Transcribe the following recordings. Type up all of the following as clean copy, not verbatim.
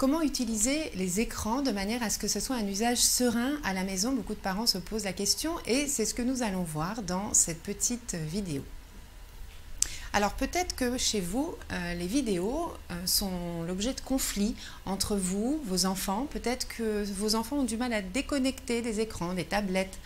Comment utiliser les écrans de manière à ce que ce soit un usage serein à la maison? Beaucoup de parents se posent la question et c'est ce que nous allons voir dans cette petite vidéo. Alors peut-être que chez vous, les vidéos sont l'objet de conflits entre vous, vos enfants. Peut-être que vos enfants ont du mal à déconnecter des écrans, des tablettes,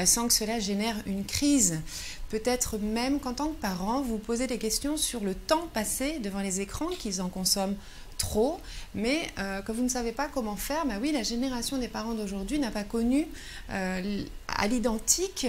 sans que cela génère une crise. Peut-être même qu'en tant que parent, vous posez des questions sur le temps passé devant les écrans, qu'ils en consomment trop, mais que vous ne savez pas comment faire. Oui, la génération des parents d'aujourd'hui n'a pas connu à l'identique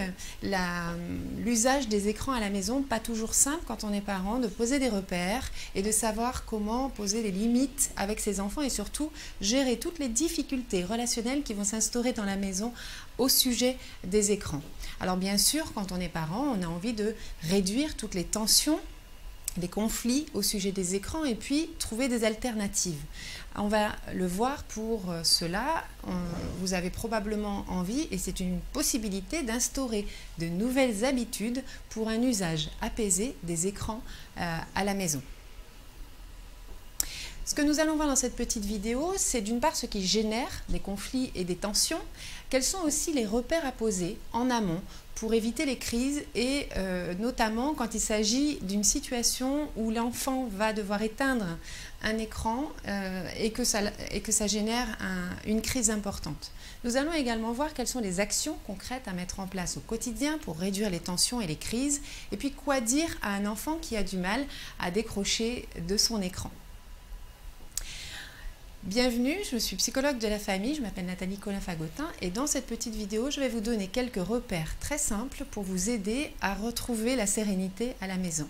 l'usage des écrans à la maison. Pas toujours simple quand on est parent de poser des repères et de savoir comment poser des limites avec ses enfants et surtout gérer toutes les difficultés relationnelles qui vont s'instaurer dans la maison au sujet des écrans. Alors bien sûr, quand on est parent, on a envie de réduire toutes les tensions, des conflits au sujet des écrans et puis trouver des alternatives. On va le voir pour cela. Vous avez probablement envie, et c'est une possibilité, d'instaurer de nouvelles habitudes pour un usage apaisé des écrans à la maison. Ce que nous allons voir dans cette petite vidéo, c'est d'une part ce qui génère des conflits et des tensions, quels sont aussi les repères à poser en amont pour éviter les crises et notamment quand il s'agit d'une situation où l'enfant va devoir éteindre un écran et que ça génère une crise importante. Nous allons également voir quelles sont les actions concrètes à mettre en place au quotidien pour réduire les tensions et les crises et puis quoi dire à un enfant qui a du mal à décrocher de son écran. Bienvenue, je suis psychologue de la famille, je m'appelle Nathalie Colin-Fagotin et dans cette petite vidéo, je vais vous donner quelques repères très simples pour vous aider à retrouver la sérénité à la maison.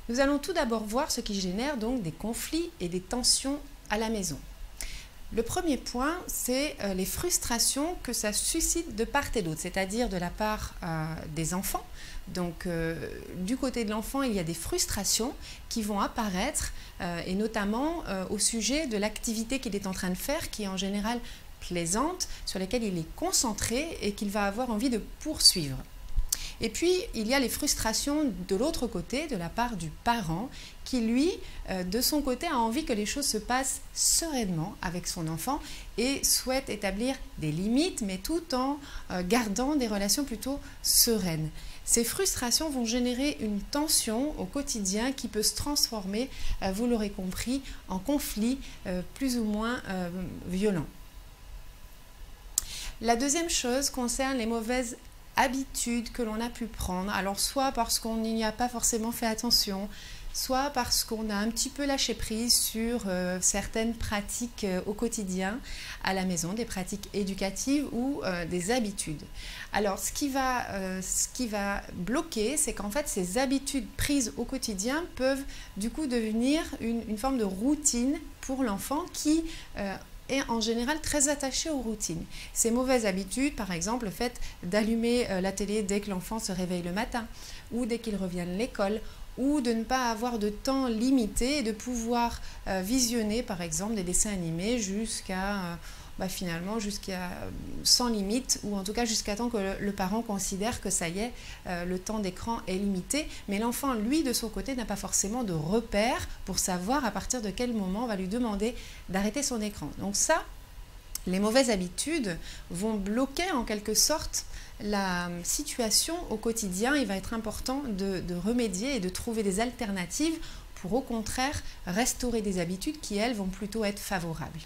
Nous allons tout d'abord voir ce qui génère donc des conflits et des tensions à la maison. Le premier point, c'est les frustrations que ça suscite de part et d'autre, c'est-à-dire de la part des enfants. Donc, du côté de l'enfant, il y a des frustrations qui vont apparaître, et notamment au sujet de l'activité qu'il est en train de faire, qui est en général plaisante, sur laquelle il est concentré et qu'il va avoir envie de poursuivre. Et puis, il y a les frustrations de l'autre côté, de la part du parent, qui lui, de son côté, a envie que les choses se passent sereinement avec son enfant et souhaite établir des limites, mais tout en gardant des relations plutôt sereines. Ces frustrations vont générer une tension au quotidien qui peut se transformer, vous l'aurez compris, en conflit plus ou moins violent. La deuxième chose concerne les mauvaises habitudes que l'on a pu prendre, alors soit parce qu'on n'y a pas forcément fait attention, soit parce qu'on a un petit peu lâché prise sur certaines pratiques au quotidien à la maison, des pratiques éducatives ou des habitudes. Alors ce qui va bloquer, c'est qu'en fait ces habitudes prises au quotidien peuvent du coup devenir une forme de routine pour l'enfant qui est en général très attaché aux routines. Ces mauvaises habitudes, par exemple le fait d'allumer la télé dès que l'enfant se réveille le matin ou dès qu'il revient de l'école, ou de ne pas avoir de temps limité et de pouvoir visionner par exemple des dessins animés jusqu'à sans limite, ou en tout cas jusqu'à temps que le parent considère que ça y est, le temps d'écran est limité. Mais l'enfant, lui, de son côté, n'a pas forcément de repères pour savoir à partir de quel moment on va lui demander d'arrêter son écran. Donc ça, les mauvaises habitudes vont bloquer en quelque sorte la situation au quotidien. Il va être important de remédier et de trouver des alternatives pour au contraire restaurer des habitudes qui, elles, vont plutôt être favorables.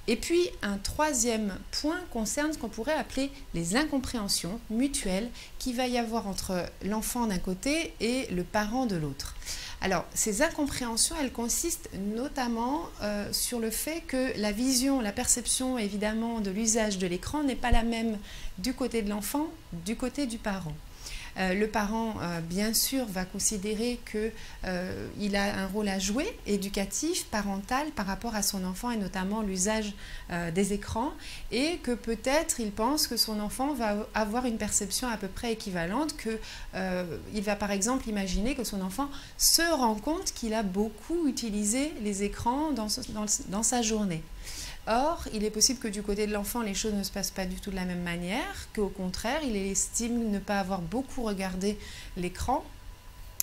Et puis, un troisième point concerne ce qu'on pourrait appeler les incompréhensions mutuelles qu'il va y avoir entre l'enfant d'un côté et le parent de l'autre. Alors, ces incompréhensions, elles consistent notamment sur le fait que la vision, la perception évidemment de l'usage de l'écran n'est pas la même du côté de l'enfant, du côté du parent. Le parent, bien sûr, va considérer qu'il a un rôle à jouer, éducatif, parental, par rapport à son enfant et notamment l'usage des écrans, et que peut-être il pense que son enfant va avoir une perception à peu près équivalente, qu'il va par exemple imaginer que son enfant se rend compte qu'il a beaucoup utilisé les écrans dans sa journée. Or, il est possible que du côté de l'enfant, les choses ne se passent pas du tout de la même manière, qu'au contraire, il estime ne pas avoir beaucoup regardé l'écran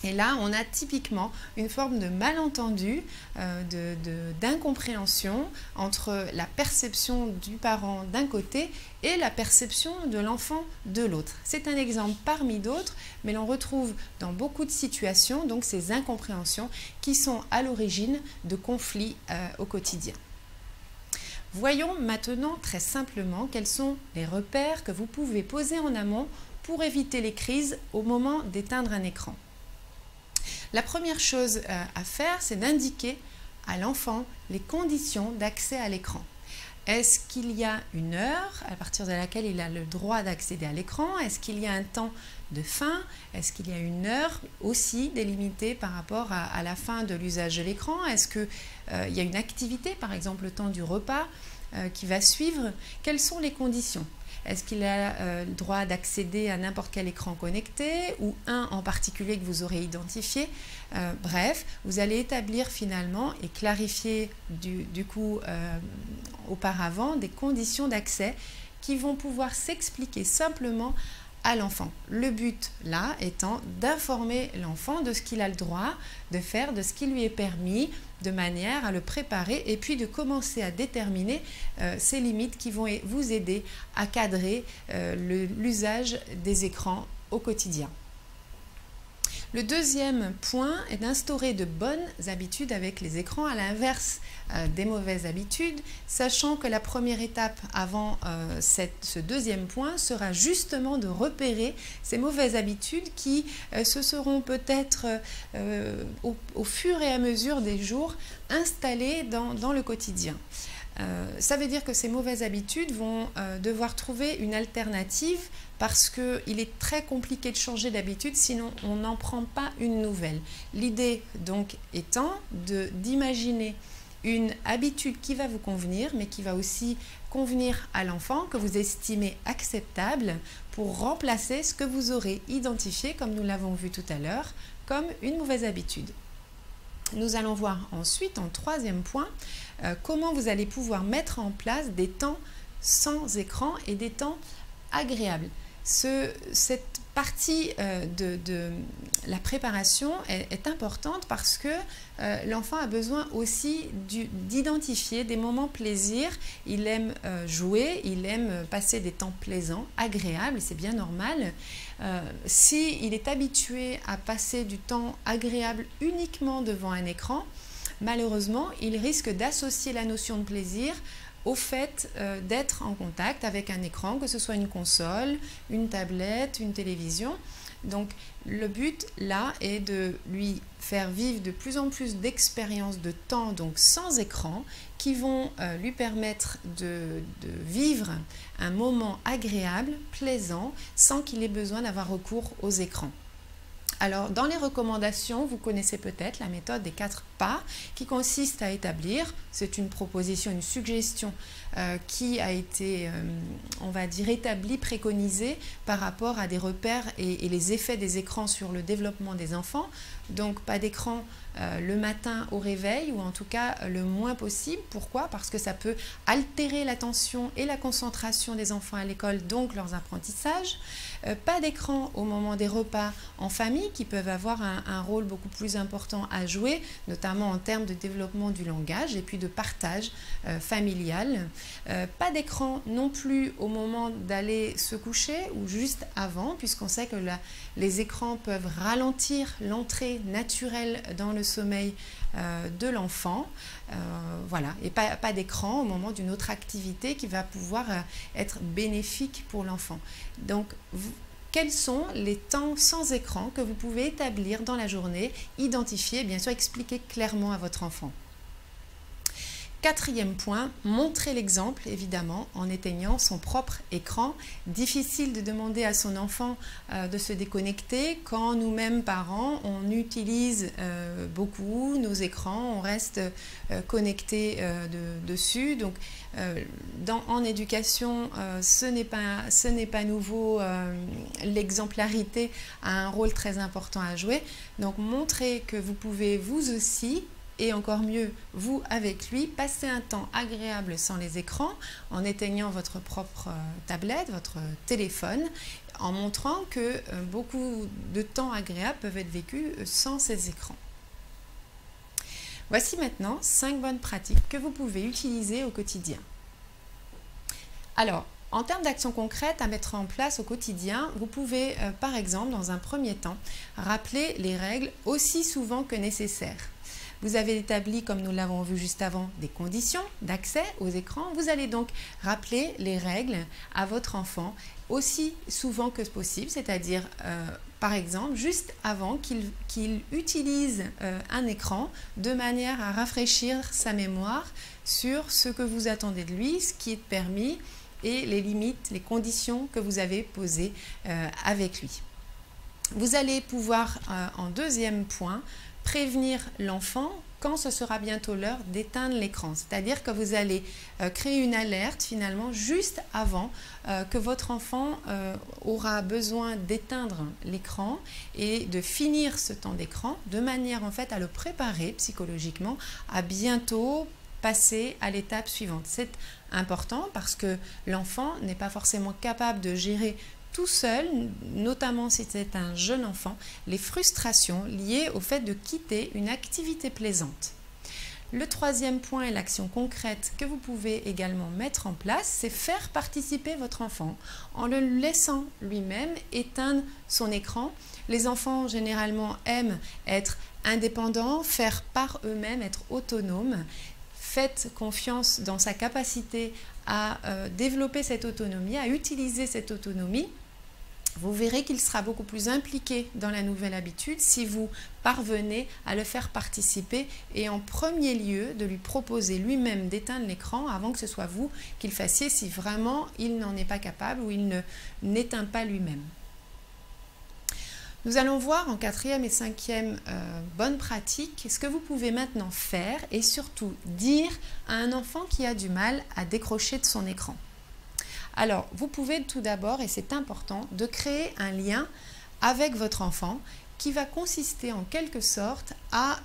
Et là, on a typiquement une forme de malentendu, d'incompréhension entre la perception du parent d'un côté et la perception de l'enfant de l'autre. C'est un exemple parmi d'autres, mais l'on retrouve dans beaucoup de situations donc ces incompréhensions qui sont à l'origine de conflits au quotidien. Voyons maintenant très simplement quels sont les repères que vous pouvez poser en amont pour éviter les crises au moment d'éteindre un écran. La première chose à faire, c'est d'indiquer à l'enfant les conditions d'accès à l'écran. Est-ce qu'il y a une heure à partir de laquelle il a le droit d'accéder à l'écran? Est-ce qu'il y a un temps de fin? Est-ce qu'il y a une heure aussi délimitée par rapport à la fin de l'usage de l'écran? Est-ce qu'il y a une activité, par exemple le temps du repas qui va suivre? Quelles sont les conditions? Est-ce qu'il a le droit d'accéder à n'importe quel écran connecté ou un en particulier que vous aurez identifié? Bref, vous allez établir finalement et clarifier du coup auparavant des conditions d'accès qui vont pouvoir s'expliquer simplement à l'enfant. Le but là étant d'informer l'enfant de ce qu'il a le droit de faire, de ce qui lui est permis, de manière à le préparer et puis de commencer à déterminer ces limites qui vont vous aider à cadrer l'usage des écrans au quotidien. Le deuxième point est d'instaurer de bonnes habitudes avec les écrans, à l'inverse des mauvaises habitudes, sachant que la première étape avant ce deuxième point sera justement de repérer ces mauvaises habitudes qui se seront peut-être au fur et à mesure des jours installées dans le quotidien. Ça veut dire que ces mauvaises habitudes vont devoir trouver une alternative parce qu'il est très compliqué de changer d'habitude, sinon on n'en prend pas une nouvelle. L'idée donc étant d'imaginer une habitude qui va vous convenir, mais qui va aussi convenir à l'enfant, que vous estimez acceptable pour remplacer ce que vous aurez identifié, comme nous l'avons vu tout à l'heure, comme une mauvaise habitude. Nous allons voir ensuite, en troisième point, comment vous allez pouvoir mettre en place des temps sans écran et des temps agréables. Cette partie de la préparation est importante parce que l'enfant a besoin aussi d'identifier des moments plaisir. Il aime jouer, il aime passer des temps plaisants, agréables, c'est bien normal. S'il est habitué à passer du temps agréable uniquement devant un écran, malheureusement, il risque d'associer la notion de plaisir au fait d'être en contact avec un écran, que ce soit une console, une tablette, une télévision. Donc le but là est de lui faire vivre de plus en plus d'expériences de temps donc sans écran qui vont lui permettre de vivre un moment agréable, plaisant, sans qu'il ait besoin d'avoir recours aux écrans. Alors, dans les recommandations, vous connaissez peut-être la méthode des 4 pas qui consiste à établir, c'est une proposition, une suggestion qui a été, on va dire, établie, préconisée par rapport à des repères et les effets des écrans sur le développement des enfants. Donc, pas d'écran le matin au réveil ou en tout cas le moins possible. Pourquoi? Parce que ça peut altérer l'attention et la concentration des enfants à l'école, donc leurs apprentissages. Pas d'écran au moment des repas en famille qui peuvent avoir un rôle beaucoup plus important à jouer, notamment en termes de développement du langage et puis de partage familial. Pas d'écran non plus au moment d'aller se coucher ou juste avant, puisqu'on sait que les écrans peuvent ralentir l'entrée naturelle dans le sommeil de l'enfant. Voilà, et pas d'écran au moment d'une autre activité qui va pouvoir être bénéfique pour l'enfant. Donc, quels sont les temps sans écran que vous pouvez établir dans la journée, identifier et bien sûr expliquer clairement à votre enfant. Quatrième point, montrer l'exemple, évidemment, en éteignant son propre écran. Difficile de demander à son enfant de se déconnecter quand nous-mêmes, parents, on utilise beaucoup nos écrans, on reste connecté dessus. Donc, en éducation, ce n'est pas nouveau. L'exemplarité a un rôle très important à jouer. Donc, montrer que vous pouvez vous aussi et encore mieux, vous avec lui, passez un temps agréable sans les écrans, en éteignant votre propre tablette, votre téléphone, en montrant que beaucoup de temps agréables peuvent être vécus sans ces écrans. Voici maintenant 5 bonnes pratiques que vous pouvez utiliser au quotidien. Alors, en termes d'actions concrètes à mettre en place au quotidien, vous pouvez par exemple, dans un premier temps, rappeler les règles aussi souvent que nécessaire. Vous avez établi, comme nous l'avons vu juste avant, des conditions d'accès aux écrans. Vous allez donc rappeler les règles à votre enfant aussi souvent que possible, c'est-à-dire par exemple juste avant qu'il utilise un écran de manière à rafraîchir sa mémoire sur ce que vous attendez de lui, ce qui est permis et les limites, les conditions que vous avez posées avec lui. Vous allez pouvoir, en deuxième point, prévenir l'enfant quand ce sera bientôt l'heure d'éteindre l'écran. C'est-à-dire que vous allez créer une alerte finalement juste avant que votre enfant aura besoin d'éteindre l'écran et de finir ce temps d'écran de manière en fait à le préparer psychologiquement à bientôt passer à l'étape suivante. C'est important parce que l'enfant n'est pas forcément capable de gérer tout seul, notamment si c'est un jeune enfant, les frustrations liées au fait de quitter une activité plaisante. Le troisième point et l'action concrète que vous pouvez également mettre en place, c'est faire participer votre enfant en le laissant lui-même éteindre son écran. Les enfants généralement aiment être indépendants, faire par eux-mêmes, être autonomes. Faites confiance dans sa capacité à développer cette autonomie, à utiliser cette autonomie. Vous verrez qu'il sera beaucoup plus impliqué dans la nouvelle habitude si vous parvenez à le faire participer et en premier lieu de lui proposer lui-même d'éteindre l'écran avant que ce soit vous qui le fassiez si vraiment il n'en est pas capable ou il n'éteint pas lui-même. Nous allons voir en quatrième et cinquième bonne pratique ce que vous pouvez maintenant faire et surtout dire à un enfant qui a du mal à décrocher de son écran. Alors, vous pouvez tout d'abord, et c'est important, de créer un lien avec votre enfant qui va consister en quelque sorte à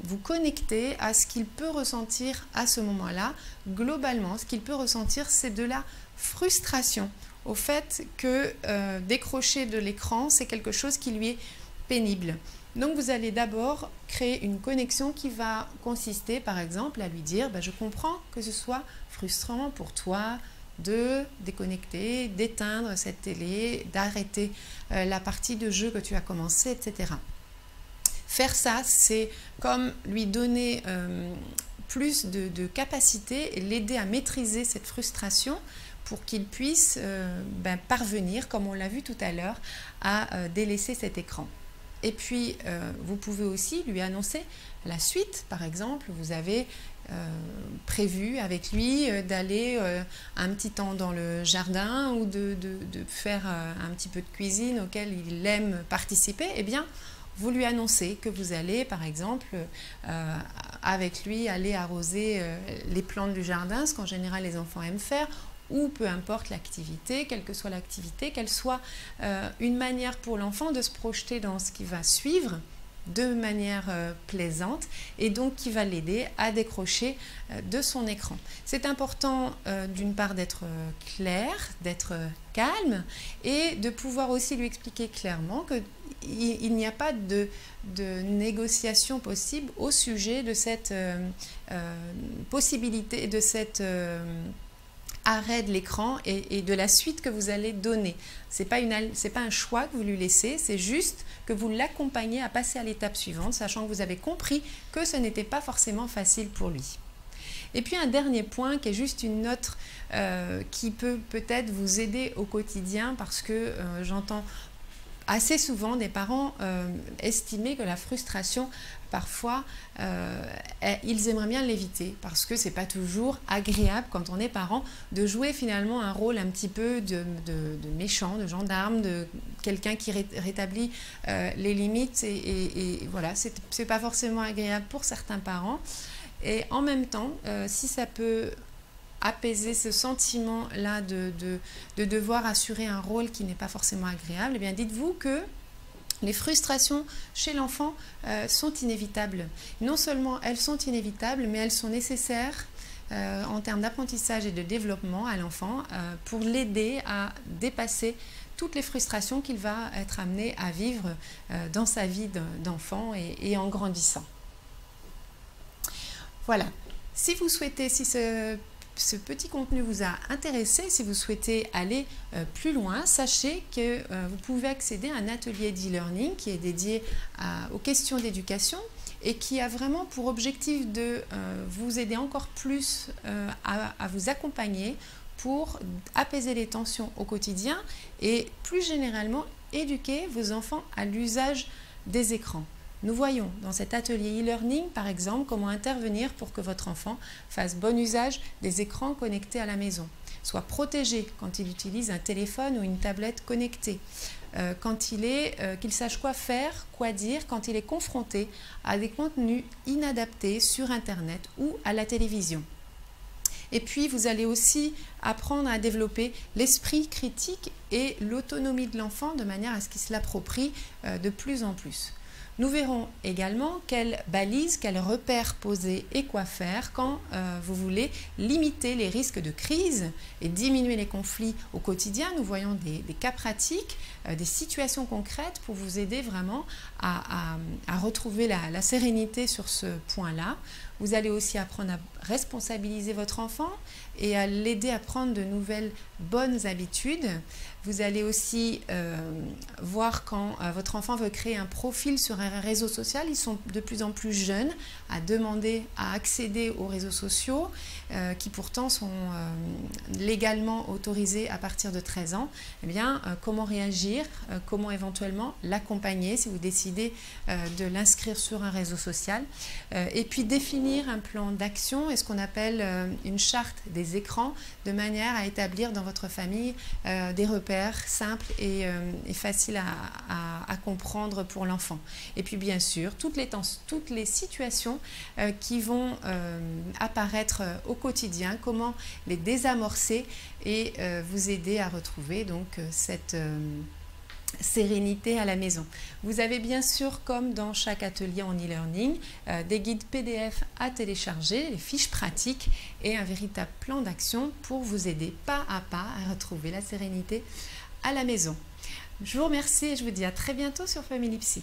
vous connecter à ce qu'il peut ressentir à ce moment-là. Globalement, ce qu'il peut ressentir, c'est de la frustration au fait que décrocher de l'écran, c'est quelque chose qui lui est pénible. Donc vous allez d'abord créer une connexion qui va consister par exemple à lui dire « je comprends que ce soit frustrant pour toi de déconnecter, d'éteindre cette télé, d'arrêter la partie de jeu que tu as commencé, etc. » Faire ça, c'est comme lui donner plus de capacité et l'aider à maîtriser cette frustration pour qu'il puisse parvenir, comme on l'a vu tout à l'heure, à délaisser cet écran. Et puis, vous pouvez aussi lui annoncer la suite. Par exemple, vous avez prévu avec lui d'aller un petit temps dans le jardin ou de faire un petit peu de cuisine auquel il aime participer. Eh bien, vous lui annoncez que vous allez, par exemple, avec lui, aller arroser les plantes du jardin, ce qu'en général les enfants aiment faire, ou peu importe l'activité, quelle que soit l'activité, qu'elle soit une manière pour l'enfant de se projeter dans ce qui va suivre de manière plaisante et donc qui va l'aider à décrocher de son écran. C'est important d'une part d'être clair, d'être calme et de pouvoir aussi lui expliquer clairement qu'il n'y a pas de négociation possible au sujet de cette possibilité, de cette arrêt de l'écran et de la suite que vous allez donner. C'est pas un choix que vous lui laissez, c'est juste que vous l'accompagnez à passer à l'étape suivante, sachant que vous avez compris que ce n'était pas forcément facile pour lui. Et puis un dernier point qui est juste une note qui peut peut-être vous aider au quotidien parce que j'entends assez souvent des parents estimer que la frustration, parfois, ils aimeraient bien l'éviter parce que c'est pas toujours agréable quand on est parent de jouer finalement un rôle un petit peu de méchant, de gendarme, de quelqu'un qui rétablit les limites et voilà, c'est pas forcément agréable pour certains parents. Et en même temps, si ça peut apaiser ce sentiment-là de devoir assurer un rôle qui n'est pas forcément agréable, eh bien dites-vous que Les frustrations chez l'enfant sont inévitables. Non seulement elles sont inévitables, mais elles sont nécessaires en termes d'apprentissage et de développement à l'enfant pour l'aider à dépasser toutes les frustrations qu'il va être amené à vivre dans sa vie d'enfant et en grandissant. Voilà. Si vous souhaitez, si ce petit contenu vous a intéressé, si vous souhaitez aller plus loin, sachez que vous pouvez accéder à un atelier d'e-learning qui est dédié aux questions d'éducation et qui a vraiment pour objectif de vous aider encore plus à vous accompagner pour apaiser les tensions au quotidien et plus généralement éduquer vos enfants à l'usage des écrans. Nous voyons dans cet atelier e-learning, par exemple, comment intervenir pour que votre enfant fasse bon usage des écrans connectés à la maison, soit protégé quand il utilise un téléphone ou une tablette connectée, qu'il sache quoi faire, quoi dire quand il est confronté à des contenus inadaptés sur Internet ou à la télévision. Et puis, vous allez aussi apprendre à développer l'esprit critique et l'autonomie de l'enfant de manière à ce qu'il se l'approprie de plus en plus. Nous verrons également quelles balises, quels repères poser et quoi faire quand vous voulez limiter les risques de crise et diminuer les conflits au quotidien. Nous voyons des cas pratiques, des situations concrètes pour vous aider vraiment à retrouver la sérénité sur ce point-là. Vous allez aussi apprendre à responsabiliser votre enfant et à l'aider à prendre de nouvelles bonnes habitudes. Vous allez aussi voir quand votre enfant veut créer un profil sur un réseau social. Ils sont de plus en plus jeunes à demander à accéder aux réseaux sociaux qui pourtant sont légalement autorisés à partir de 13 ans. Eh bien, comment réagir, comment éventuellement l'accompagner si vous décidez de l'inscrire sur un réseau social. Et puis définir un plan d'action et ce qu'on appelle une charte des écrans de manière à établir dans votre famille des repères simples et faciles à comprendre pour l'enfant. Et puis bien sûr, toutes les situations qui vont apparaître au quotidien, comment les désamorcer et vous aider à retrouver donc cette sérénité à la maison. Vous avez bien sûr, comme dans chaque atelier en e-learning, des guides PDF à télécharger, les fiches pratiques et un véritable plan d'action pour vous aider pas à pas à retrouver la sérénité à la maison. Je vous remercie et je vous dis à très bientôt sur Family Psy.